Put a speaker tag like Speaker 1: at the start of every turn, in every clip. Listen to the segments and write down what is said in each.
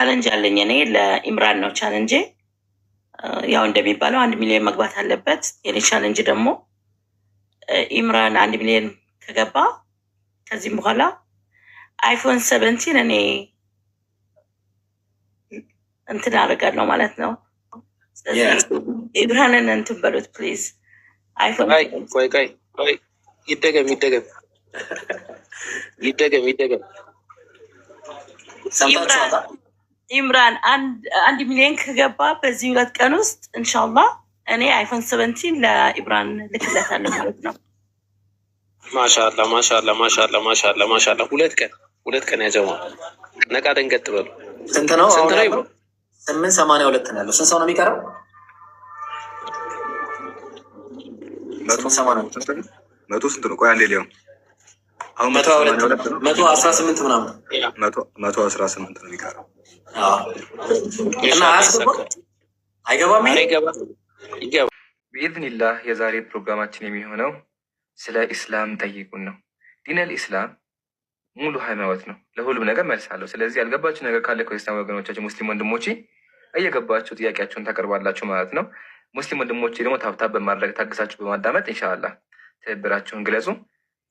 Speaker 1: ቻለንጅ አለኝ እኔ ለኢምራን ነው ቻለንጅ። ያው እንደሚባለው 1 ሚሊዮን መግባት አለበት። የኔ ቻለንጅ ደግሞ ኢምራን 1 ሚሊዮን ከገባ ከዚህም በኋላ አይፎን 17 እኔ እንትን አደርጋለሁ ማለት ነው። ኢምራንን እንትን በሉት ፕሊዝ። አይፎን
Speaker 2: ቆይ ይደገም
Speaker 1: ኢምራን 1 ሚሊዮን ከገባ በዚህ 2 ቀን ውስጥ ኢንሻአላህ እኔ አይፎን 17 ለኢምራን ልክለታለሁ ማለት ነው።
Speaker 2: ማሻአላ 2 ቀን ያጀማ ነቃ ደንገጥ በሉ።
Speaker 3: ስንት ነው? 882 ነው ያለው። ስንት ሰው ነው የሚቀረው?
Speaker 4: 100 ስንት ነው? ቆይ አንዴ ሊሆን አሁን
Speaker 3: 118 ምናምን
Speaker 4: 118 ነው የሚቀረው።
Speaker 3: እና አይገባም።
Speaker 5: ቢኢዝኒላህ የዛሬ ፕሮግራማችን የሚሆነው ስለ ኢስላም ጠይቁን ነው። ዲነል ኢስላም ሙሉ ሃይማኖት ነው። ለሁሉም ነገር መልስ አለው። ስለዚህ ያልገባችሁ ነገር ካለ ክርስቲያን ወገኖቻችን፣ ሙስሊም ወንድሞቼ እየገባችሁ ጥያቄያችሁን ታቀርባላችሁ ማለት ነው። ሙስሊም ወንድሞቼ ደግሞ ታብታብ በማድረግ ታግሳችሁ በማዳመጥ ኢንሻአላህ ትብብራችሁን ግለጹ።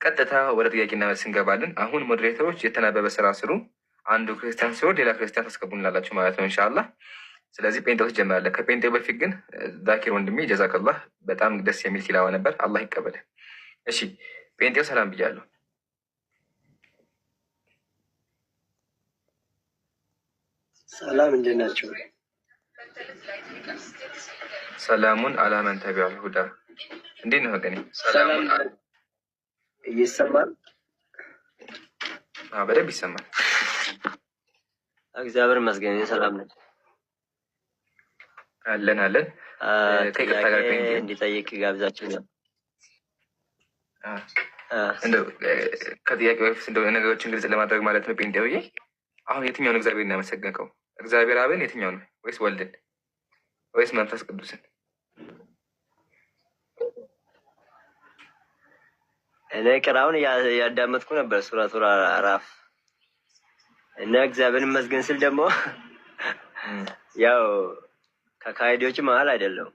Speaker 5: ቀጥታ ወደ ጥያቄና መልስ እንገባለን። አሁን ሞዴሬተሮች የተናበበ ስራ ስሩ። አንዱ ክርስቲያን ሲሆን ሌላ ክርስቲያን ታስገቡንላላችሁ ማለት ነው ኢንሻአላህ። ስለዚህ ጴንጤዎች ጀምራለን። ከጴንጤው በፊት ግን ዛኪር ወንድሜ ጀዛከላህ፣ በጣም ደስ የሚል ቲላዋ ነበር። አላህ ይቀበል። እሺ ጴንጤው ሰላም ብያለሁ።
Speaker 6: ሰላም እንዴት ናቸው?
Speaker 5: ሰላሙን አላመን ተቢዐል ሁዳ። እንዴት ነው ወገኔ? ሰላሙን
Speaker 6: እየሰማል?
Speaker 5: በደንብ ይሰማል።
Speaker 6: እግዚአብሔር ይመስገን ሰላም ነኝ።
Speaker 5: አለን ከይቅርታ ጋር
Speaker 6: እንዲጠይቅ ጋብዛችሁ ነው።
Speaker 5: እንደው ከጥያቄ በፊት እንደው ነገሮችን ግልጽ ለማድረግ ማለት ነው ጴንጤውዬ፣ አሁን የትኛውን እግዚአብሔር እናመሰግንከው? እግዚአብሔር አብን የትኛው ነው? ወይስ ወልድን ወይስ መንፈስ ቅዱስን?
Speaker 6: እኔ ቅራውን ያዳመጥኩ ነበር ሱረቱ አዕራፍ እና እግዚአብሔር ይመስገን ስል ደግሞ ያው ከካይዲዎች መሀል አይደለም።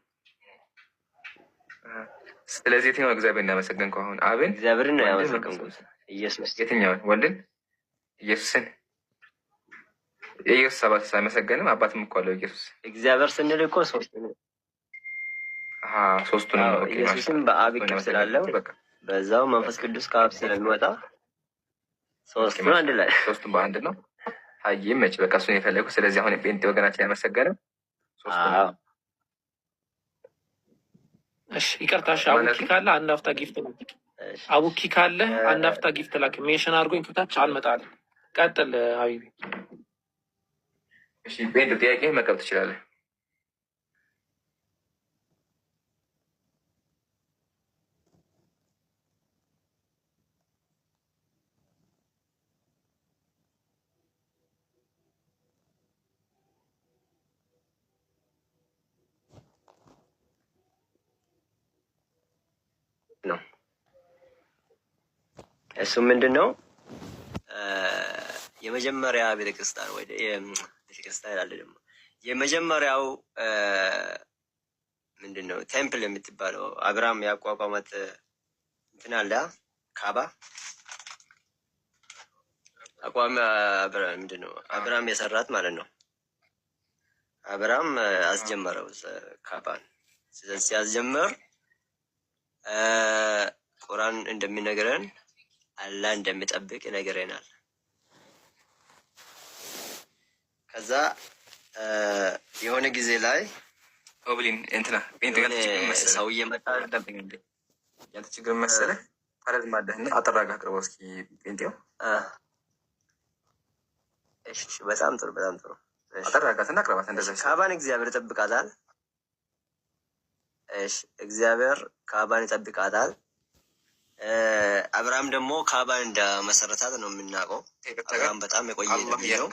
Speaker 5: ስለዚህ የትኛው እግዚአብሔር እናመሰግንከው? አሁን አብን
Speaker 6: እግዚአብሔርን ነው ያመሰግንኩት። ኢየሱስ
Speaker 5: የትኛውን? ወልድን? ኢየሱስን? የኢየሱስ አባት ሳይመሰገንም አባትም እኮ አለው ኢየሱስ።
Speaker 6: እግዚአብሔር ስንል እኮ ሶስት ነው።
Speaker 5: ሶስቱን ነው።
Speaker 6: ኢየሱስም በአብ ይቅር ስላለው በዛው መንፈስ ቅዱስ ከአብ ስለሚወጣ ሶስቱን አንድ ላይ
Speaker 5: ሶስቱን በአንድ ነው። ሀይም መች በቃ እሱን የፈለጉ። ስለዚህ አሁን የጴንጤ ወገናችን ያመሰገንም ሶስቱን።
Speaker 7: እሺ ይቅርታሽ፣ አቡኪ ካለ አንድ አፍታ ጊፍት ላክ። አቡኪ ካለ አንድ አፍታ ጊፍት ላክ። ሜንሽን አድርጎኝ ከታች አልመጣልም። ቀጥል ሀቢቢ።
Speaker 5: እሺ ጴንጤ ጥያቄ መቀበል ትችላለህ።
Speaker 6: ነው እሱ ምንድን ነው? የመጀመሪያ ቤተክርስቲያን ወይ ቤተክርስቲያን ያለ ደግሞ የመጀመሪያው ምንድን ነው ቴምፕል የምትባለው አብርሃም ያቋቋማት እንትን አለ ካባ አቋም ምንድን ነው አብርሃም የሰራት ማለት ነው። አብርሃም አስጀመረው ካባን። ስለዚህ ሲያስጀምር ቁርአን እንደሚነግረን አላህ እንደሚጠብቅ ይነግረናል። ከዛ የሆነ ጊዜ ላይ
Speaker 5: ኦብሊን እንትና ጴንጤ ጋር
Speaker 6: ሰውዬ መጣ።
Speaker 5: ያንተ ችግር መሰለህ ታረዝ ማደህና አጠራጋ አቅርበው እስኪ ጴንጤው።
Speaker 6: እሺ በጣም ጥሩ በጣም ጥሩ።
Speaker 5: አጠራጋትና አቅርባት እንደዛ።
Speaker 6: ካባን እግዚአብሔር ይጠብቃታል። እሺ እግዚአብሔር ካባን ይጠብቃታል። አብርሃም ደግሞ ካባን እንደመሰረታት ነው የምናውቀው። አብርሃም በጣም የቆየ ነው።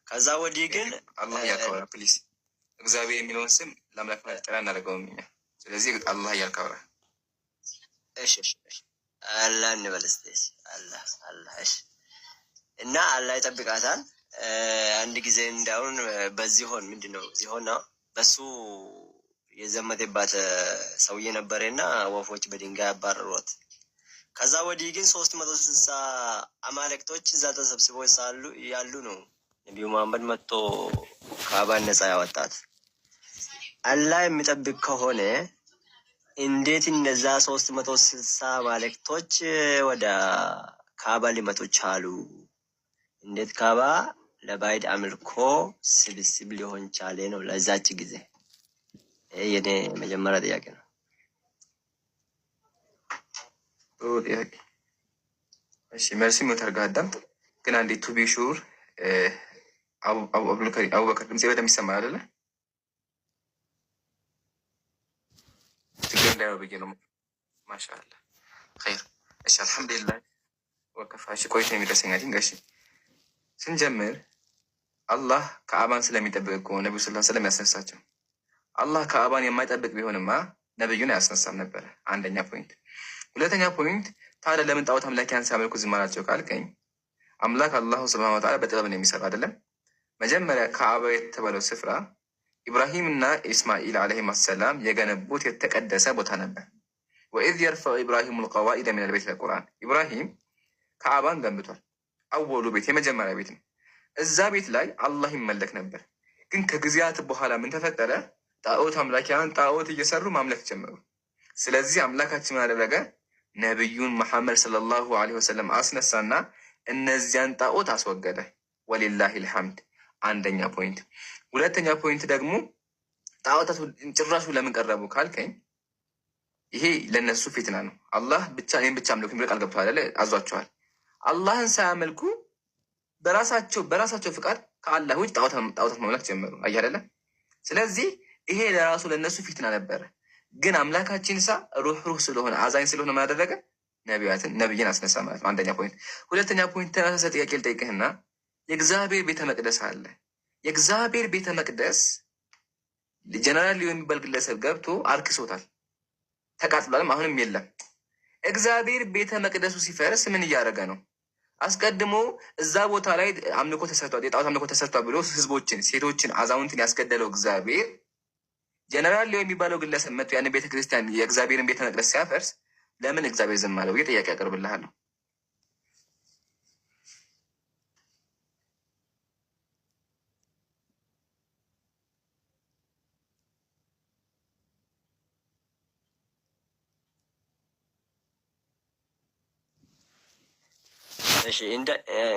Speaker 6: ከዛ ወዲህ ግን
Speaker 5: አላህ ያከብራ ፕሊዝ። እግዚአብሔር የሚለውን ስም ለአምላክ መጠሪያ እናደርገውም እኛ። ስለዚህ አላህ ያከብራ።
Speaker 6: እሺ አላህ እንበል እስኪ አላህ እሺ። እና አላህ ይጠብቃታል። አንድ ጊዜ እንዳሁን በዚሆን ምንድነው ዚሆን ነው በሱ የዘመተባት ሰውዬ ነበረና ወፎች በድንጋይ አባረሯት። ከዛ ወዲህ ግን 360 አማልክቶች እዛ ተሰብስበው ያሉ ነው ነቢዩ መሐመድ መጥቶ ካባን ነፃ ያወጣት። አላህ የሚጠብቅ ከሆነ እንዴት እነዛ 360 አማልክቶች ወደ ካባ ሊመጡ ቻሉ? እንዴት ካባ ለባዕድ አምልኮ ስብስብ ሊሆን ቻለ ነው ለዛች ጊዜ። ይሄ የኔ መጀመሪያ ጥያቄ ነው።
Speaker 5: ጥያቄ እሺ፣ መልሲ ሙተርጋዳም ግን አንዴ ቱ ቢ ሹር አቡበከር ድምጽ በደምብ ይሰማል አይደለ? ችግር እንዳይሆን ብዬ ነው። ማሻአላ ኸይር። እሺ አልሐምዱሊላህ ወከፋ። እሺ ቆይቶ የሚደርሰኝ አይደል? እሺ ስንጀምር አላህ ከአባን ስለሚጠብቅ እኮ ነቢዩ ሰለላሁ ዐለይሂ ወሰለም ያስነሳቸው። አላህ ከአባን የማይጠብቅ ቢሆንማ ነብዩን አያስነሳም ነበረ። አንደኛ ፖይንት። ሁለተኛ ፖይንት፣ ታዲያ ለምን ጣዖት አምላኪያን ሲያመልኩ ዝም አላቸው ካልከኝ፣ አምላክ አላሁ ሱብሃነሁ ወተዓላ በጥበብ ነው የሚሰራው አይደለም። መጀመሪያ ከአባ የተባለው ስፍራ ኢብራሂም እና ኢስማኤል ዓለይሂም አሰላም የገነቡት የተቀደሰ ቦታ ነበር። ወኢዝ የርፈዑ ኢብራሂሙ ልቀዋኢደ ሚነል ቤት ለቁርአን፣ ኢብራሂም ከአባን ገንብቷል። አወሉ ቤት የመጀመሪያ ቤት ነው። እዛ ቤት ላይ አላህ ይመለክ ነበር። ግን ከጊዜያት በኋላ ምን ተፈጠረ? ጣዖት አምላኪያን ጣዖት እየሰሩ ማምለክ ጀመሩ። ስለዚህ አምላካችን ምን አደረገ? ነቢዩን መሐመድ ሰለላሁ ዐለይሂ ወሰለም አስነሳና እነዚያን ጣዖት አስወገደ። ወሊላሂ ልሐምድ። አንደኛ ፖይንት። ሁለተኛ ፖይንት ደግሞ ጣዖታቱ ጭራሹ ለምን ቀረቡ ካልከኝ፣ ይሄ ለነሱ ፊትና ነው። አላህ ብቻ እኔም ብቻ አምልኩ ብሎ ቃል ገብተዋል አይደል? አዟቸዋል። አላህን ሳያመልኩ በራሳቸው ፍቃድ ከአላህ ውጭ ጣዖታት ማምለክ ጀመሩ። አየህ አይደለ? ስለዚህ ይሄ ለራሱ ለነሱ ፊትና ነበረ። ግን አምላካችን ሩህ ስለሆነ አዛኝ ስለሆነ ምን አደረገ? ነቢይን አስነሳ ማለት ነው። አንደኛ ፖይንት። ሁለተኛ ፖይንት፣ ተመሳሳይ ጥያቄ ልጠይቅህና የእግዚአብሔር ቤተ መቅደስ አለ። የእግዚአብሔር ቤተ መቅደስ ጀነራል የሚባል ግለሰብ ገብቶ አርክሶታል፣ ተቃጥሏልም፣ አሁንም የለም። እግዚአብሔር ቤተ መቅደሱ ሲፈርስ ምን እያደረገ ነው? አስቀድሞ እዛ ቦታ ላይ አምልኮ ተሰርቷል፣ የጣዖት አምልኮ ተሰርቷል ብሎ ህዝቦችን፣ ሴቶችን፣ አዛውንትን ያስገደለው እግዚአብሔር ጀነራል የሚባለው ግለሰብ መጥቶ ያን ቤተ ክርስቲያን የእግዚአብሔርን ቤተ መቅደስ ሲያፈርስ ለምን እግዚአብሔር ዝም አለው? ብዬ ጥያቄ ያቀርብልሃለሁ።
Speaker 6: እሺ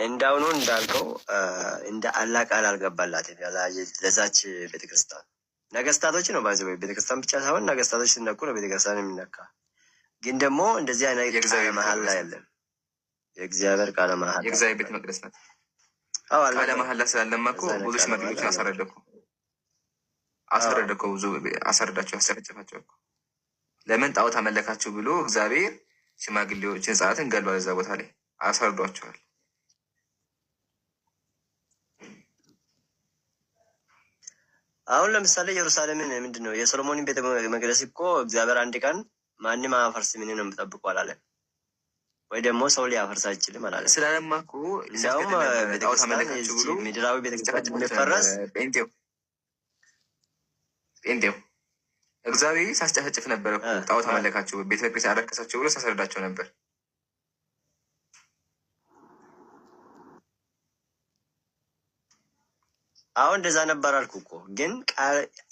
Speaker 6: እንዳሁኑ እንዳልከው እንደ አላህ ቃል አልገባላትም ለዛች ቤተክርስቲያን። ነገስታቶች ነው ባይዘው ቤተክርስቲያን ብቻ ሳይሆን ነገስታቶች ሲነኩ ነው ቤተክርስቲያን የሚነካ። ግን ደግሞ እንደዚህ አይነት የእግዚአብሔር መሐላ የለም። የእግዚአብሔር ቃለ መሐላ
Speaker 5: የእግዚአብሔር ቤተ መቅደስ ናት። ቃለ መሐላ ስላለማ እኮ ብዙ ሽማግሌዎችን አስረዳቸው ብዙ አስረዳቸው አስጨፈጨፋቸው እኮ። ለምን ጣዖት አመለካችሁ ብሎ እግዚአብሔር ሽማግሌዎች ህፃናትን ገድሏል። እዛ ቦታ ላይ አሰርዷቸዋል።
Speaker 6: አሁን ለምሳሌ ኢየሩሳሌምን ምንድን ነው የሶሎሞንን ቤተ መቅደስ እኮ እግዚአብሔር አንድ ቀን ማንም አፈርስ ምን ነው የምጠብቁ አላለም ወይ? ደግሞ ሰው ሊያፈርስ አይችልም አላለም።
Speaker 5: ስላለማ እኮ
Speaker 6: እንዲያውም ቤተክርስቲያን ምድራዊ ቤተክርስቲያን የሚፈረስ
Speaker 5: ጴንጤው እግዚአብሔር ሳስጨፈጭፍ ነበር እኮ ጣዖት አመለካችሁ ቤተ ክርስቲያን አረከሳችሁ ብሎ ሳሰርዳቸው ነበር።
Speaker 6: አሁን እንደዛ ነበር አልኩ እኮ። ግን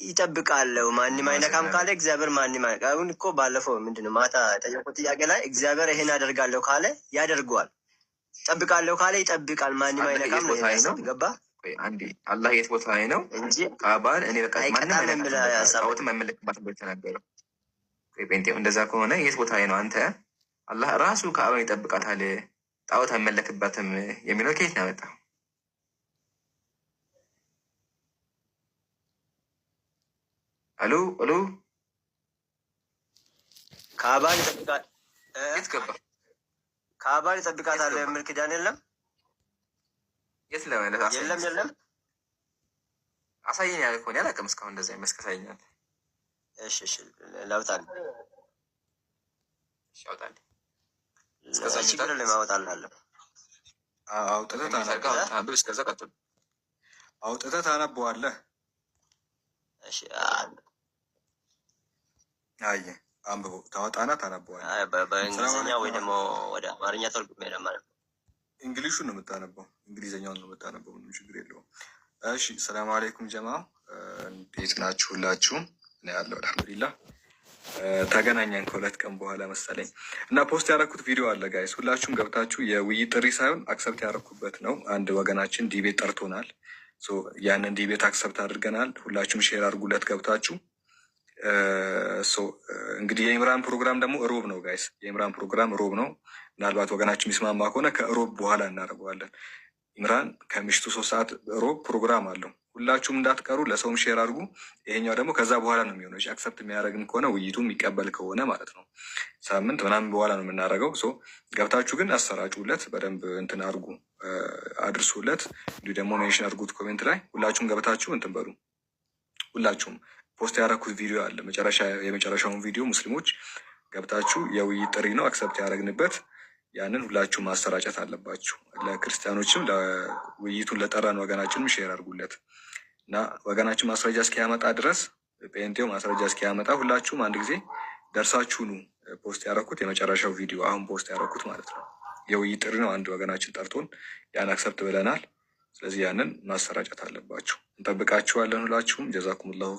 Speaker 6: ይጠብቃለሁ ማንም አይነካም ካለ እግዚአብሔር ማንም አሁን እኮ ባለፈው ምንድነው ማታ ጠየቁት ጥያቄ ላይ እግዚአብሔር ይሄን አደርጋለሁ ካለ ያደርገዋል፣ ይጠብቃለሁ ካለ ይጠብቃል፣ ማንም አይነካም ነው ያሰብ ገባ።
Speaker 5: አንዴ አላህ የት ቦታ ላይ ነው እንጂ ካባን እኔ በቃ ማንም አይነካም መመለክባት ብሎ ተናገረው። ጴንጤው እንደዛ ከሆነ የት ቦታ ላይ ነው አንተ አላህ ራሱ ካባን ይጠብቃታል ጣዖት አይመለክባትም የሚለው ከየት ነው ያመጣው? አሎ
Speaker 6: ካባን ይጠብቃል።
Speaker 5: የት ገባ?
Speaker 6: ካባን ይጠብቃታል የሚል ኪዳን የለም።
Speaker 5: የት ለማለት
Speaker 6: የለም።
Speaker 5: አሳየኝ ያለ ከሆነ አላውቅም እስካሁን እንደዛ ይመስከሳኛል።
Speaker 6: እሺ ላውጣልህ።
Speaker 5: እሺ አውጣልህ።
Speaker 6: እስከዛ ችግር ለማውጣልህ አለ።
Speaker 5: አውጥተህ ታርጋ ብስ ከዛ ቀጥል
Speaker 4: አውጥተህ ታነበዋለህ።
Speaker 6: እሺ
Speaker 4: አየ አንብቦ ታወጣና ታነበዋለህ።
Speaker 6: በእንግሊዝኛ ወይ ደግሞ ወደ አማርኛ ተርጉሜ ማለት ነው።
Speaker 4: እንግሊሹን ነው የምታነበው፣ እንግሊዝኛውን ነው የምታነበው። ምንም ችግር የለውም። እሺ ሰላም አለይኩም ጀማ፣ እንዴት ናችሁ ሁላችሁም? እኔ ያለው አልሐምዱሊላህ። ተገናኘን ከሁለት ቀን በኋላ መሰለኝ እና ፖስት ያደረኩት ቪዲዮ አለ ጋይስ፣ ሁላችሁም ገብታችሁ የውይይት ጥሪ ሳይሆን አክሰፕት ያደረኩበት ነው። አንድ ወገናችን ዲቤት ጠርቶናል። ያንን ዲቤት አክሰፕት አድርገናል። ሁላችሁም ሼር አድርጉለት ገብታችሁ። እንግዲህ የኢምራን ፕሮግራም ደግሞ ሮብ ነው ጋይስ፣ የኢምራን ፕሮግራም ሮብ ነው። ምናልባት ወገናችን የሚስማማ ከሆነ ከሮብ በኋላ እናደርገዋለን። ኢምራን ከምሽቱ 3 ሰዓት ሮብ ፕሮግራም አለው። ሁላችሁም እንዳትቀሩ፣ ለሰውም ሼር አድርጉ። ይሄኛው ደግሞ ከዛ በኋላ ነው የሚሆነው። አክሰፕት የሚያደርግን ከሆነ ውይይቱ የሚቀበል ከሆነ ማለት ነው፣ ሳምንት ምናምን በኋላ ነው የምናደርገው። ገብታችሁ ግን አሰራጩለት፣ በደንብ እንትን አድርጉ፣ አድርሱለት። እንዲሁ ደግሞ ሜንሽን አድርጉት ኮሜንት ላይ። ሁላችሁም ገብታችሁ እንትን በሉ። ሁላችሁም ፖስት ያደረኩት ቪዲዮ አለ፣ የመጨረሻውን ቪዲዮ ሙስሊሞች ገብታችሁ የውይይት ጥሪ ነው አክሰፕት ያደረግንበት። ያንን ሁላችሁም ማሰራጨት አለባችሁ። ለክርስቲያኖችም ለውይይቱን ለጠራን ወገናችንም ሼር አድርጉለት እና ወገናችን ማስረጃ እስኪያመጣ ድረስ ጴንጤው ማስረጃ እስኪያመጣ ሁላችሁም አንድ ጊዜ ደርሳችሁኑ። ፖስት ያደረኩት የመጨረሻው ቪዲዮ አሁን ፖስት ያደረኩት ማለት ነው የውይይት ጥሪ ነው። አንድ ወገናችን ጠርቶን ያን አክሰፕት ብለናል። ስለዚህ ያንን ማሰራጨት አለባችሁ። እንጠብቃችኋለን። ሁላችሁም ጀዛኩሙላሁ